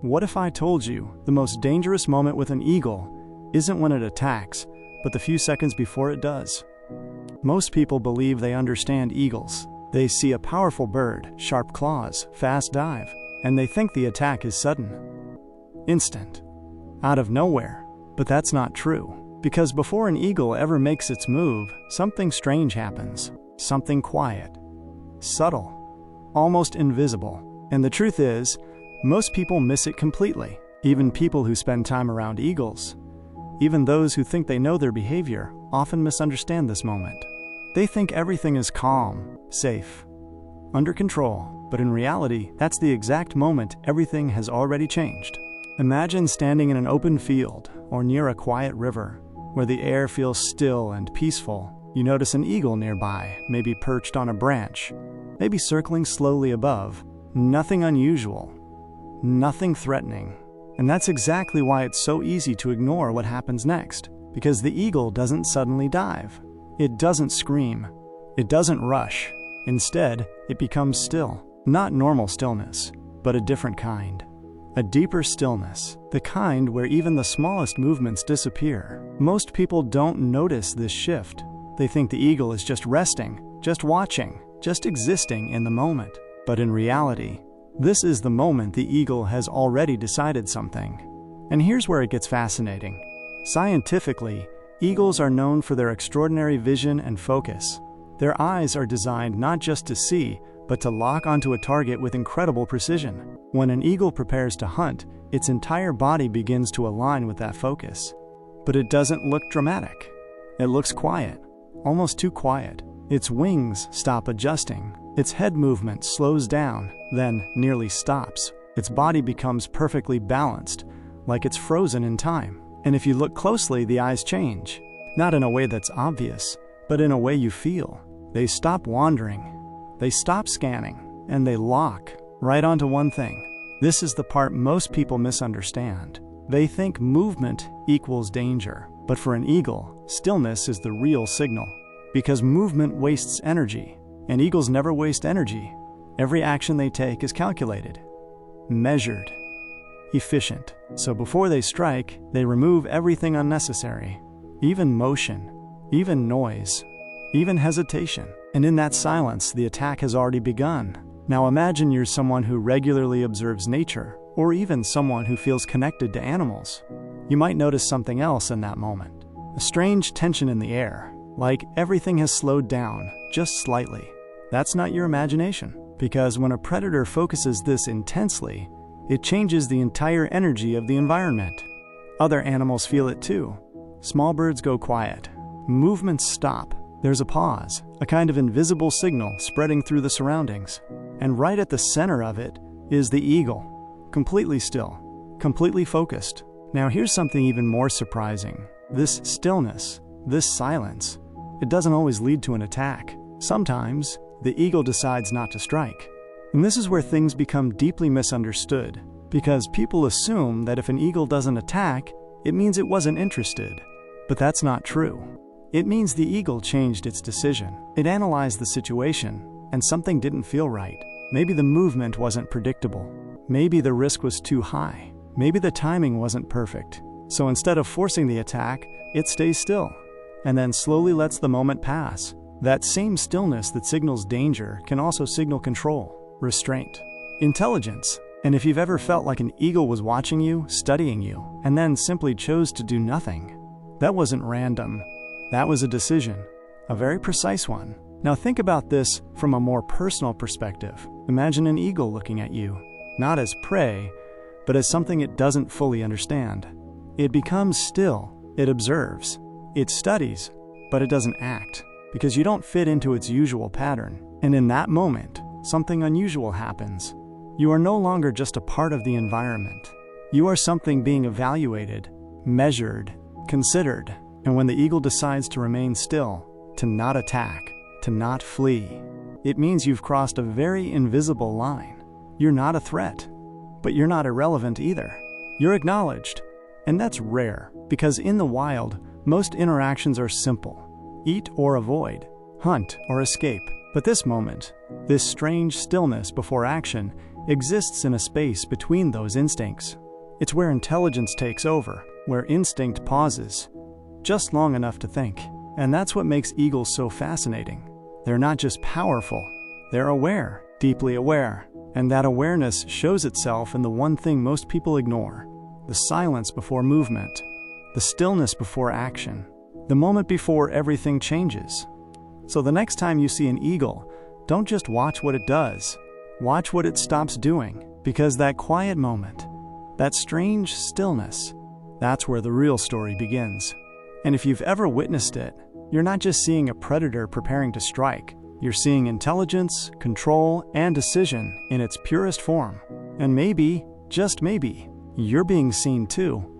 What if I told you the most dangerous moment with an eagle isn't when it attacks, but the few seconds before it does? Most people believe they understand eagles. They see a powerful bird, sharp claws, fast dive, and they think the attack is sudden, instant, out of nowhere. But that's not true, because before an eagle ever makes its move, something strange happens. Something quiet, subtle, almost invisible. And the truth is, most people miss it completely. Even people who spend time around eagles, even those who think they know their behavior, often misunderstand this moment. They think everything is calm, safe, under control, but in reality, that's the exact moment everything has already changed. Imagine standing in an open field or near a quiet river, where the air feels still and peaceful. You notice an eagle nearby, maybe perched on a branch, maybe circling slowly above. Nothing unusual, nothing threatening. And that's exactly why it's so easy to ignore what happens next, because the eagle doesn't suddenly dive. It doesn't scream. It doesn't rush. Instead, it becomes still. Not normal stillness, but a different kind. A deeper stillness, the kind where even the smallest movements disappear. Most people don't notice this shift. They think the eagle is just resting, just watching, just existing in the moment. But in reality, this is the moment the eagle has already decided something. And here's where it gets fascinating. Scientifically, eagles are known for their extraordinary vision and focus. Their eyes are designed not just to see, but to lock onto a target with incredible precision. When an eagle prepares to hunt, its entire body begins to align with that focus. But it doesn't look dramatic. It looks quiet, almost too quiet. Its wings stop adjusting. Its head movement slows down, then nearly stops. Its body becomes perfectly balanced, like it's frozen in time. And if you look closely, the eyes change. Not in a way that's obvious, but in a way you feel. They stop wandering. They stop scanning, and they lock right onto one thing. This is the part most people misunderstand. They think movement equals danger, but for an eagle, stillness is the real signal. Because movement wastes energy, and eagles never waste energy. Every action they take is calculated, measured, efficient. So before they strike, they remove everything unnecessary, even motion, even noise, even hesitation. And in that silence, the attack has already begun. Now imagine you're someone who regularly observes nature, or even someone who feels connected to animals. You might notice something else in that moment. A strange tension in the air, like everything has slowed down, just slightly. That's not your imagination, because when a predator focuses this intensely, it changes the entire energy of the environment. Other animals feel it too. Small birds go quiet. Movements stop. There's a pause, a kind of invisible signal spreading through the surroundings. And right at the center of it is the eagle, completely still, completely focused. Now here's something even more surprising. This stillness, this silence, it doesn't always lead to an attack. Sometimes, the eagle decides not to strike. And this is where things become deeply misunderstood, because people assume that if an eagle doesn't attack, it means it wasn't interested. But that's not true. It means the eagle changed its decision. It analyzed the situation, and something didn't feel right. Maybe the movement wasn't predictable. Maybe the risk was too high. Maybe the timing wasn't perfect. So instead of forcing the attack, it stays still, and then slowly lets the moment pass. That same stillness that signals danger can also signal control, restraint, intelligence. And if you've ever felt like an eagle was watching you, studying you, and then simply chose to do nothing, that wasn't random. That was a decision, a very precise one. Now think about this from a more personal perspective. Imagine an eagle looking at you, not as prey, but as something it doesn't fully understand. It becomes still, it observes, it studies, but it doesn't act, because you don't fit into its usual pattern. And in that moment, something unusual happens. You are no longer just a part of the environment. You are something being evaluated, measured, considered. And when the eagle decides to remain still, to not attack, to not flee, it means you've crossed a very invisible line. You're not a threat, but you're not irrelevant either. You're acknowledged. And that's rare, because in the wild, most interactions are simple. Eat or avoid, hunt or escape. But this moment, this strange stillness before action, exists in a space between those instincts. It's where intelligence takes over, where instinct pauses, just long enough to think. And that's what makes eagles so fascinating. They're not just powerful, they're aware, deeply aware. And that awareness shows itself in the one thing most people ignore: the silence before movement, the stillness before action, the moment before everything changes. So the next time you see an eagle, don't just watch what it does, watch what it stops doing, because that quiet moment, that strange stillness, that's where the real story begins. And if you've ever witnessed it, you're not just seeing a predator preparing to strike, you're seeing intelligence, control, and decision in its purest form. And maybe, just maybe, you're being seen too.